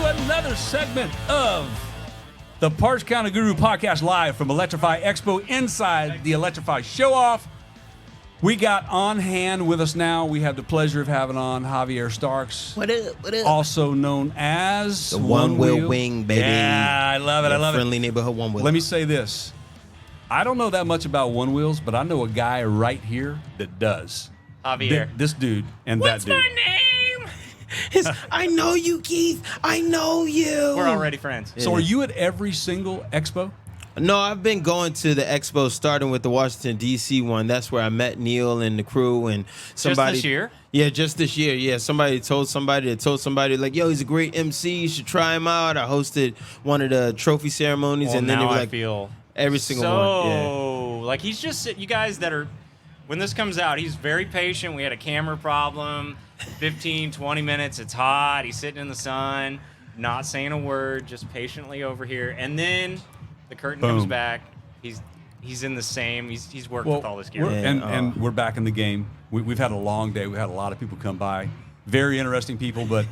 another segment of the Parts Counter Guru podcast live from Electrify Expo inside the Electrify Show-Off. We got on hand with us now. We have the pleasure of having on Javier Starks. What up? What up? Also known as The OneWheel Wing, baby. Yeah, I love it. I love Friendly neighborhood OneWheel. Let me say this. I don't know that much about OneWheels, but I know a guy right here that does. Javier. This dude and What's that dude. my name? I know you, Keith. I know you. We're already friends. So are you at every single expo? No, I've been going to the expo, starting with the Washington, D.C. one. That's where I met Neil and the crew and somebody. Just this year? Yeah, just this year. Yeah, somebody told somebody, like, yo, he's a great MC. You should try him out. I hosted one of the trophy ceremonies. Well, and then now they were I like, feel every single so, one. Yeah. like he's just, you guys that are, when this comes out, he's very patient. We had a camera problem, 15, 20 minutes. It's hot. He's sitting in the sun, not saying a word, just patiently over here. And then the curtain comes back. He's in the same. He's worked with all this gear. And we're back in the game. We've had a long day. We've had a lot of people come by. Very interesting people. But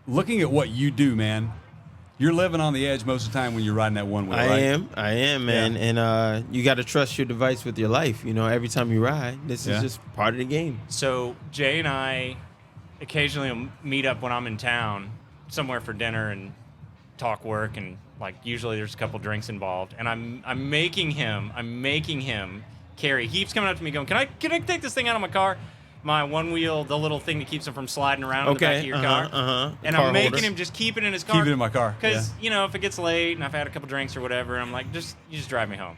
looking at what you do, man, you're living on the edge most of the time when you're riding that one wheel, right? I am, man. Yeah. And you got to trust your device with your life. You know, every time you ride, this is just part of the game. So Jay and I occasionally will meet up when I'm in town somewhere for dinner and talk work, and like usually there's a couple drinks involved, and I'm making him carry. He keeps coming up to me going, can I take this thing out of my car? My one wheel, the little thing that keeps him from sliding around in the back of your car. And I'm making him just keep it in his car. Keep it in my car. Because, you know, if it gets late and I've had a couple drinks or whatever, I'm like, you just drive me home.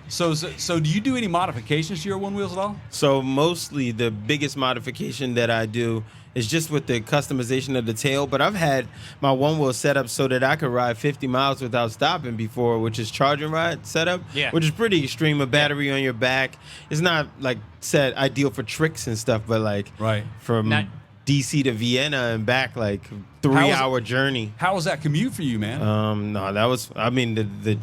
So do you do any modifications to your one wheels at all? So mostly the biggest modification that I do is just with the customization of the tail. But I've had my one wheel set up so that I could ride 50 miles without stopping before, which is charge and ride setup, which is pretty extreme. A battery on your back. It's not like set ideal for tricks and stuff, but like from DC to Vienna and back, like 3-hour journey. How was that commute for you, man? No, that was, I mean, the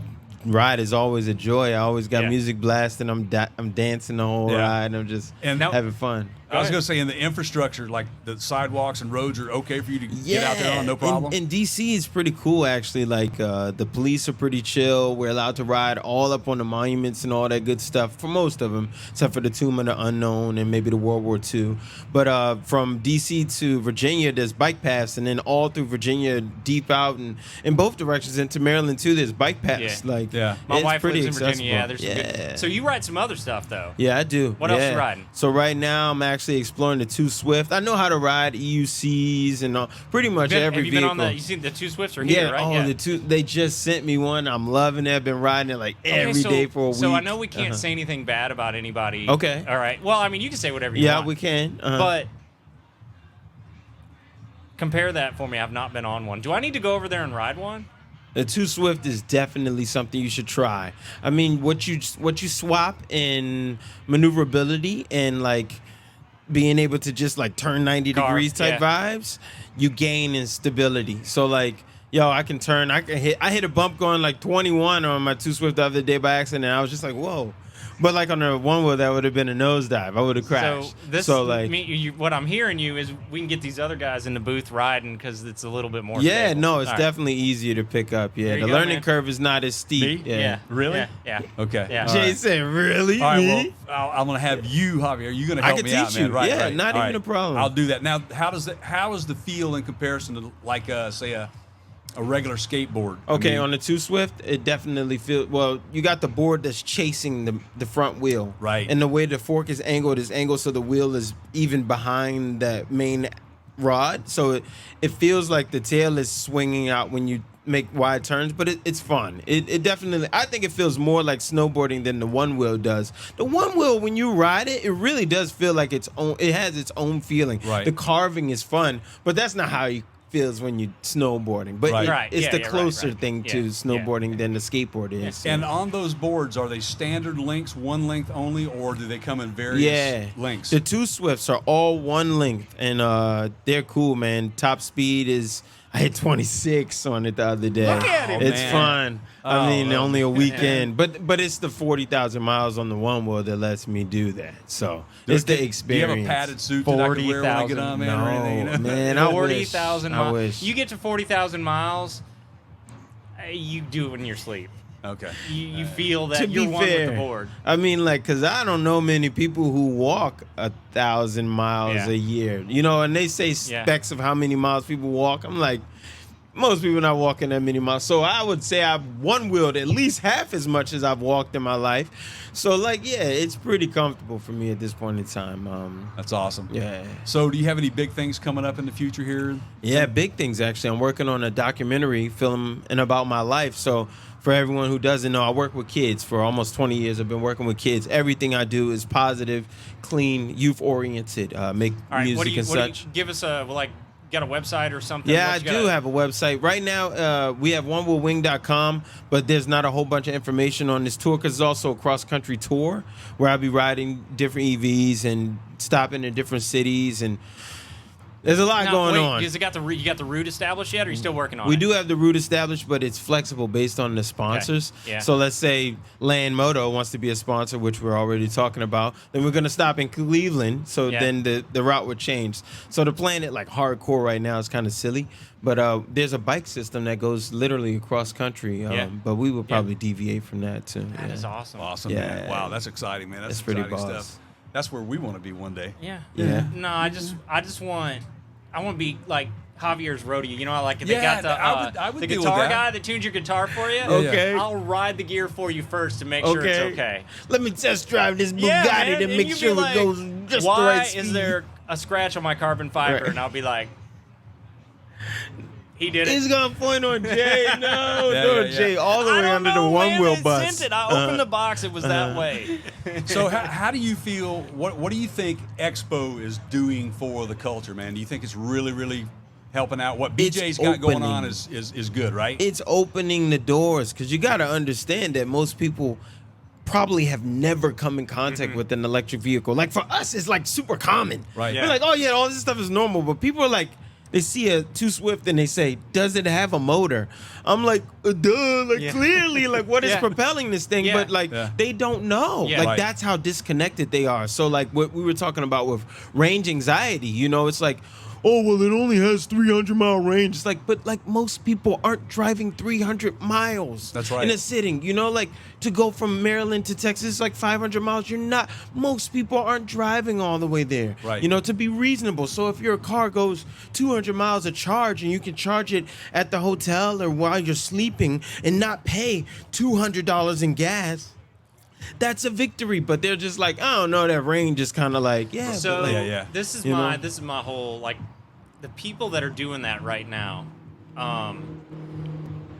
ride is always a joy. I always got music blasting. I'm dancing the whole ride. I'm just having fun. I was going to say, in the infrastructure, like the sidewalks and roads are okay for you to get out there on, no problem? In D.C. is pretty cool, actually. Like, the police are pretty chill. We're allowed to ride all up on the monuments and all that good stuff for most of them, except for the Tomb of the Unknown and maybe the World War II. But from D.C. to Virginia, there's bike paths, and then all through Virginia, deep out, and in both directions, into Maryland, too, there's bike paths. Like, my wife lives in accessible. Virginia. There's some good. So you ride some other stuff, though? Yeah, I do. What else you riding? So right now, I'm actually exploring the 2 Swift. I know how to ride EUCs and pretty much every vehicle. Have you been on you seen the 2 Swifts are here, right? The two. They just sent me one. I'm loving it. I've been riding it like every day for a week. So I know we can't say anything bad about anybody. Okay. All right. Well, I mean, you can say whatever you want. Yeah, we can. But compare that for me. I've not been on one. Do I need to go over there and ride one? The 2 Swift is definitely something you should try. I mean, what you swap in maneuverability and like being able to just like turn 90 degrees type vibes, you gain in stability. So like, yo, I can hit a bump going like 21 on my 2 Swift the other day by accident. I was just like, whoa. But like on the one wheel, that would have been a nosedive. I would have crashed. What I'm hearing you is we can get these other guys in the booth riding because it's a little bit more. Yeah, stable. no, it's definitely easier to pick up. Yeah, the learning curve is not as steep. Yeah. Really? Yeah. Okay. Yeah. Jay said, really? All right, well, I'm going to have you, Javier. You're going to help me out, man. Right, yeah, not even a problem. I'll do that. Now, how is the feel in comparison to like say a regular skateboard? Okay, on the 2 Swift, it definitely feels, well, you got the board that's chasing the front wheel. Right. And the way the fork is angled so the wheel is even behind the main rod. So it feels like the tail is swinging out when you make wide turns, but it's fun. It definitely, I think it feels more like snowboarding than the one wheel does. The one wheel, when you ride it, it really does feel like it has its own feeling. Right. The carving is fun, but that's not how you feels when you're snowboarding. But it's the closer thing to snowboarding than the skateboard is. And on those boards, are they standard lengths, one length only, or do they come in various lengths? The 2 Swifts are all one length, and they're cool, man. Top speed is, I I hit 26 on it the other day. Look at it, It's man. fun. Oh, I mean, only a man. weekend, but it's the 40,000 miles on the OneWheel that lets me do that. So it's the experience. Do you have a padded suit that I can wear when I get on, man? or anything, No, man. I 40,000 wish. miles. I wish. You get to 40,000 miles, you do it in your sleep. Okay. You feel that To you're be one with fair, the board. I mean, like, cause I don't know many people who walk 1,000 miles Yeah. a year. You know, and they say specs of how many miles people walk. I'm like, most people not walking that many miles. So I would say I've one-wheeled at least half as much as I've walked in my life. So like, yeah, it's pretty comfortable for me at this point in time. That's awesome. Yeah. So do you have any big things coming up in the future here? Yeah, big things actually. I'm working on a documentary film and about my life. So for everyone who doesn't know, I work with kids for almost 20 years. I've been working with kids. Everything I do is positive, clean, youth-oriented, make All right, music and such. give us a, got a website or something? Yeah, I do have a website. Right now, we have onewheelwing.com, but there's not a whole bunch of information on this tour because it's also a cross-country tour where I'll be riding different EVs and stopping in different cities, and there's a lot going on. Has it got you got the route established yet, or are you still working on it? We do have the route established, but it's flexible based on the sponsors. Okay. Yeah. So let's say Land Moto wants to be a sponsor, which we're already talking about. Then we're going to stop in Cleveland, so then the route would change. So to plan it like hardcore right now is kind of silly, but there's a bike system that goes literally across country, but we will probably deviate from that too. That is awesome. Awesome, Yeah. man. Wow, that's exciting, man. That's pretty exciting boss. stuff. That's where we want to be one day. Yeah. Yeah. No, I just want to be like Javier's rodeo. You know, like they Yeah, got I would the deal with guitar that. guy that tunes your guitar for you. Okay. I'll ride the gear for you first to make sure it's okay. Let me test drive this Bugatti Yeah, man. to And make you'd be sure like, it goes just the why right speed. is there a scratch on my carbon fiber? Right. And I'll be like, he did it. He's gonna point on Jay. No, Yeah, no, yeah, yeah. Jay, all the I way don't under know, the one man, wheel they bus. sent it. I opened the box. It was that way. So how do you feel? What do you think Expo is doing for the culture, man? Do you think it's really, really helping out? What It's BJ's got going on opening. is good, right? It's opening the doors because you got to understand that most people probably have never come in contact with an electric vehicle. Like for us, it's like super common. Right. Yeah. We're like, oh yeah, all this stuff is normal. But people are like, they see a 2Swift and they say, does it have a motor? I'm like, duh, like clearly, like what is Yeah. propelling this thing? Yeah. But like they don't know. Yeah. Like Right. that's how disconnected they are. So like what we were talking about with range anxiety, you know, it's like, oh, well, it only has 300-mile range. It's like, but like most people aren't driving 300 miles. That's right. In a sitting, you know, like to go from Maryland to Texas is like 500 miles. You're not, most people aren't driving all the way there. Right. You know, to be reasonable. So if your car goes 200 miles a charge and you can charge it at the hotel or while you're sleeping and not pay $200 in gas, that's a victory. But they're just like, I don't know, that range is kind of like, yeah. So but like, yeah. this is You my know? this is my whole like the people that are doing that right now.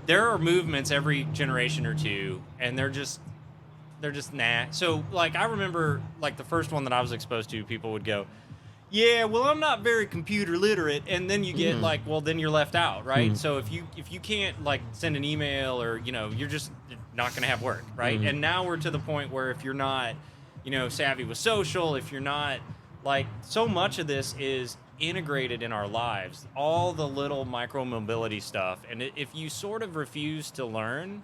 There are movements every generation or two, and they're just nah. So like I remember like the first one that I was exposed to, people would go, yeah, well I'm not very computer literate, and then you get like, well then you're left out, right? So if you can't like send an email or you're just not gonna have work, right? And now we're to the point where if you're not savvy with social, if you're not like, so much of this is integrated in our lives, all the little micro mobility stuff, and if you sort of refuse to learn,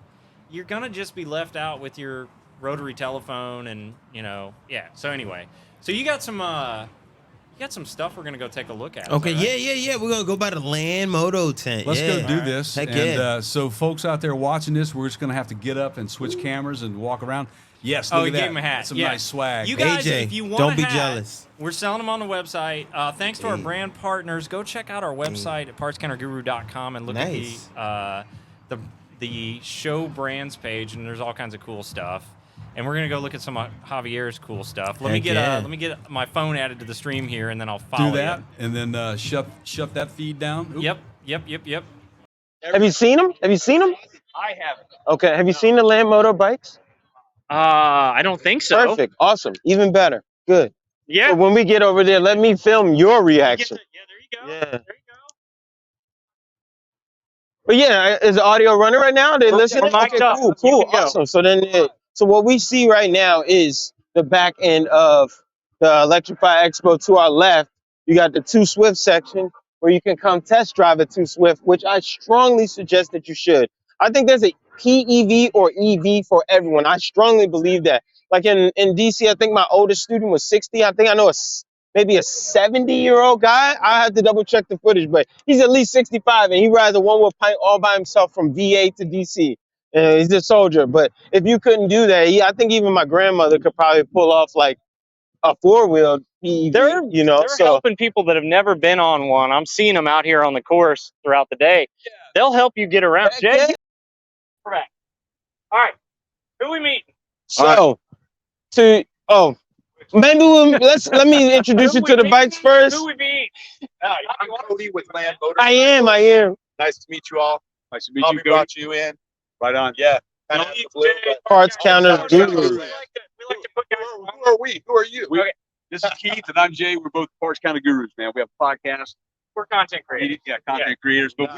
you're gonna just be left out with your rotary telephone and so anyway, so you got some stuff we're gonna go take a look at. okay, is that right? yeah. We're going to go by the Land Moto tent. Let's yeah. go do this. Heck and yeah. so folks out there watching this, we're just going to have to get up and switch cameras and walk around. Yes, Oh, look he at that. gave him a hat. That's some Yeah. nice swag. You guys, AJ, if you want don't a be hat, jealous. we're selling them on the website. Thanks to our brand partners. Go check out our website at partscounterguru.com and look Nice. at the show brands page, and there's all kinds of cool stuff. And we're gonna go look at some of Javier's cool stuff. Let me get my phone added to the stream here, and then I'll follow do that, you. and then shut that feed down. Oop. Yep. Have you seen them? I haven't. Okay. Have you seen the Land Moto bikes? I don't think so. Perfect. Awesome. Even better. Good. Yeah. So when we get over there, let me film your reaction. There you go. Yeah. There you go. But yeah, is the audio running right now? They We're listening? mic'd Okay, up. cool, You cool, can go. awesome. So then, so what we see right now is the back end of the Electrify Expo. To our left, you got the 2Swift section where you can come test drive it to Swift, which I strongly suggest that you should. I think there's a PEV or EV for everyone. I strongly believe that. Like in DC, I think my oldest student was 60. I think I know maybe a 70-year-old guy. I have to double check the footage, but he's at least 65 and he rides a one-wheel pint all by himself from VA to DC. And he's a soldier. But if you couldn't do that, I think even my grandmother could probably pull off like a four-wheel PEV, They're So helping people that have never been on one. I'm seeing them out here on the course throughout the day. They'll help you get around. Jay, yeah. correct. All right, who we meeting? Maybe let me introduce you to the bikes first. Who we beat? I'm Cody with Land Motors. I am. Nice to meet you all. Nice to meet Bobby you, Cody. brought you in. Right on. Yeah. Kind of out of the blue, but Parts counters guru. We like to put guys on. who are we? Who are you? This is Keith and I'm Jay. We're both Parts Counter Gurus, man. We have a podcast. We're content creators. Yeah, content creators. But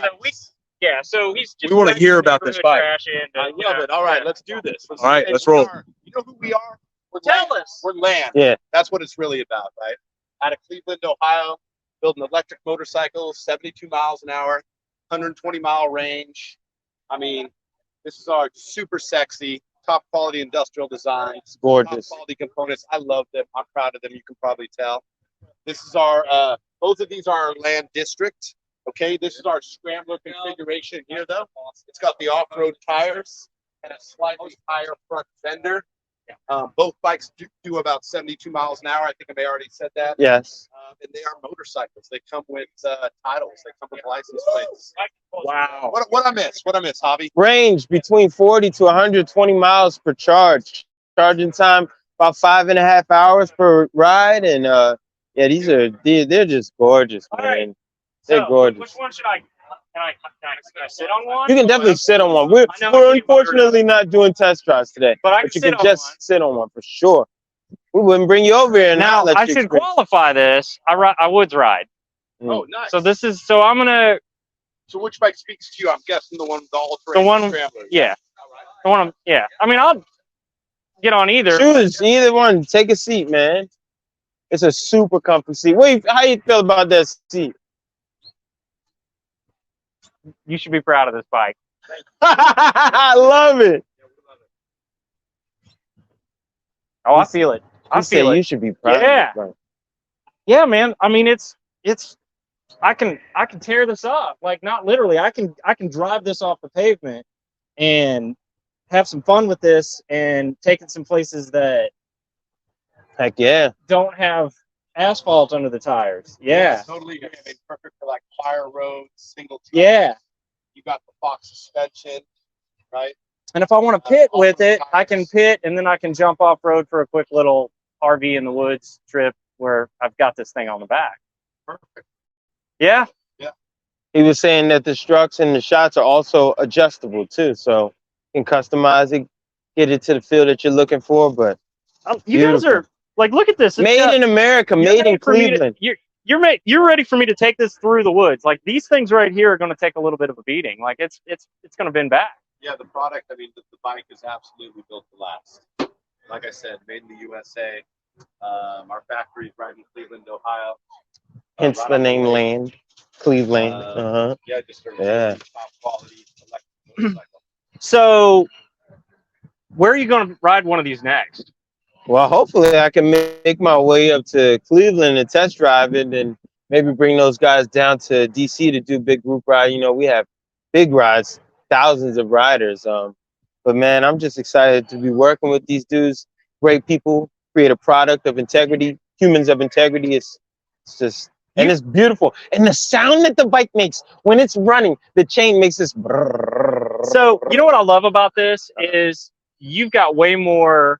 So he's just We wanna hear about this bike. I love it. All right, let's do this. All right, let's roll. You know who we are? We're Tell Land. us. We're Land. Yeah. That's what it's really about, right? Out of Cleveland, Ohio, building electric motorcycles, 72 miles an hour, 120-mile range. I mean, this is our super sexy, top quality industrial designs. Gorgeous. Top quality components. I love them. I'm proud of them. You can probably tell. This is our, both of these are our Land district. Okay, this is our scrambler configuration here, though. It's got the off-road tires and a slightly higher front fender. Both bikes do about 72 miles an hour. I think I may already said that. Yes. And they are motorcycles. They come with titles. They come with license plates. Wow. What I miss? What I miss, Javi? Range between 40 to 120 miles per charge. Charging time about 5.5 hours per ride. And they're just gorgeous, man. Right. They're gorgeous. Which one should I? Can I sit on one? You can definitely sit on one. I know We're you unfortunately not doing test drives today, But I can you sit can on just one. sit on one for sure. We wouldn't bring you over here and Now not let I you should experience. qualify this. I woods ride. Oh, nice. So I'm gonna So which bike speaks to you? I'm guessing the one with the all-terrain The one- scrambler. yeah. The one I mean I'll get on either. Choose either one. Take a seat, man. It's a super comfy seat. How you feel about that seat? You should be proud of this bike. I love it. Oh, I feel it. I feel it. You should be proud. Yeah. Of this bike. Yeah, man. I mean, it's. I can tear this off. Like, not literally. I can drive this off the pavement and have some fun with this and take it some places that Heck yeah. don't have asphalt under the tires. Yeah. Totally. I mean, perfect for like fire roads, single. Truck. Yeah. You got the Fox suspension, right? And if I want to pit with it, I can pit and then I can jump off road for a quick little RV in the woods trip where I've got this thing on the back. Perfect. Yeah. He was saying that the struts and the shots are also adjustable too, so you can customize it, get it to the feel that you're looking for. But You guys are like, look at this. It's made in America, made in Cleveland. You're ready for me to take this through the woods. Like, these things right here are going to take a little bit of a beating. Like, it's going to bend back. Yeah, the product. I mean, the bike is absolutely built to last. Like I said, made in the USA. Our factory is right in Cleveland, Ohio. Hence Right the on name way. Land. Cleveland. Yeah, just a Yeah. top quality electric motorcycle. So, where are you going to ride one of these next? Well, hopefully I can make my way up to Cleveland and test drive it and maybe bring those guys down to DC to do big group ride. You know, we have big rides, thousands of riders. But man, I'm just excited to be working with these dudes, great people, create a product of integrity, humans of integrity. It's just, and it's beautiful. And the sound that the bike makes when it's running, the chain makes this. So, you know what I love about this is you've got way more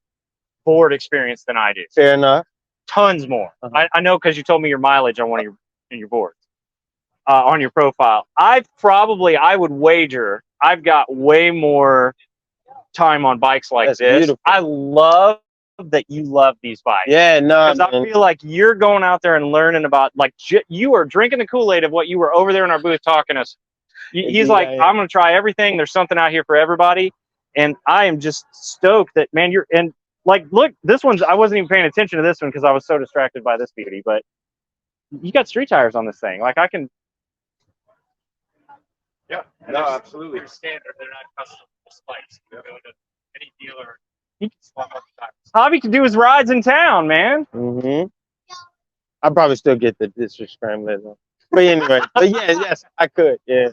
board experience than I do. Fair enough. Tons more. I know because you told me your mileage on one of your boards, on your profile. I would wager I've got way more time on bikes like That's this. beautiful. I love that you love these bikes. Yeah, no, Because I feel like you're going out there and learning about, like, you are drinking the Kool-Aid of what you were over there in our booth talking to us. He's like, I'm going to try everything. There's something out here for everybody. And I am just stoked that, man, look, this one's, I wasn't even paying attention to this one because I was so distracted by this beauty, but you got street tires on this thing. Like, I can Yeah. No, absolutely. They're standard. They're not custom spikes. You go to any dealer. He can swap all the time. Javi can do his rides in town, man. Mm-hmm. I probably still get the district scrambler though. But anyway, but yeah, yes, I could. Yeah.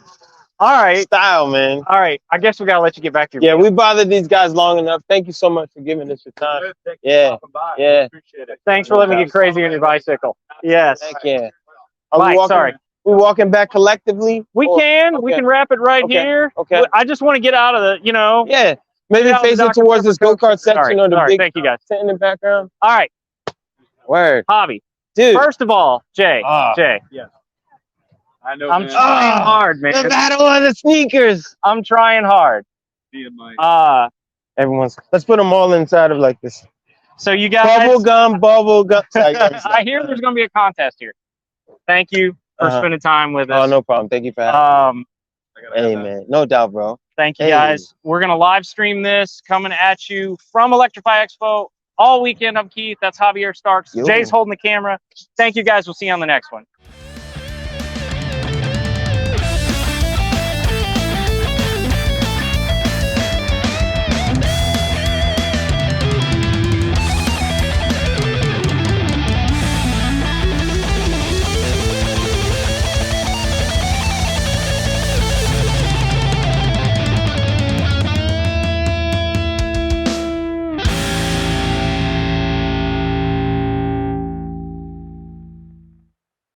All right. Style, man. All right. I guess we gotta let you get back to your Yeah, meal. we bothered these guys long enough. Thank you so much for giving us your time. Yeah. Yeah. Appreciate it. Thanks for letting me get crazy on your bicycle. Yes. Heck yeah. Are Mike, we walking, sorry. We walking back collectively? We Or- can. We okay. can wrap it right Okay. here. Okay. I just want to get out of the, Yeah. Maybe Get out of face the it Dr. towards this Pepper go-kart section Sorry. or the Sorry. big Thank you guys. tent in the background. All right. Word. Javi. Dude. First of all, Jay. Ah. Jay. I know. I'm trying hard, The man. battle of the sneakers. I'm trying hard. Everyone's. Let's put them all inside of like this. So you guys. Bubble gum. Sorry, I hear there's going to be a contest here. Thank you for spending time with us. Oh, no problem. Thank you for having me. Hey, Um, man. No doubt, bro. Thank you Hey. guys. We're going to live stream this coming at you from Electrify Expo all weekend. I'm Keith. That's Javier Starks. Yo. Jay's holding the camera. Thank you guys. We'll see you on the next one.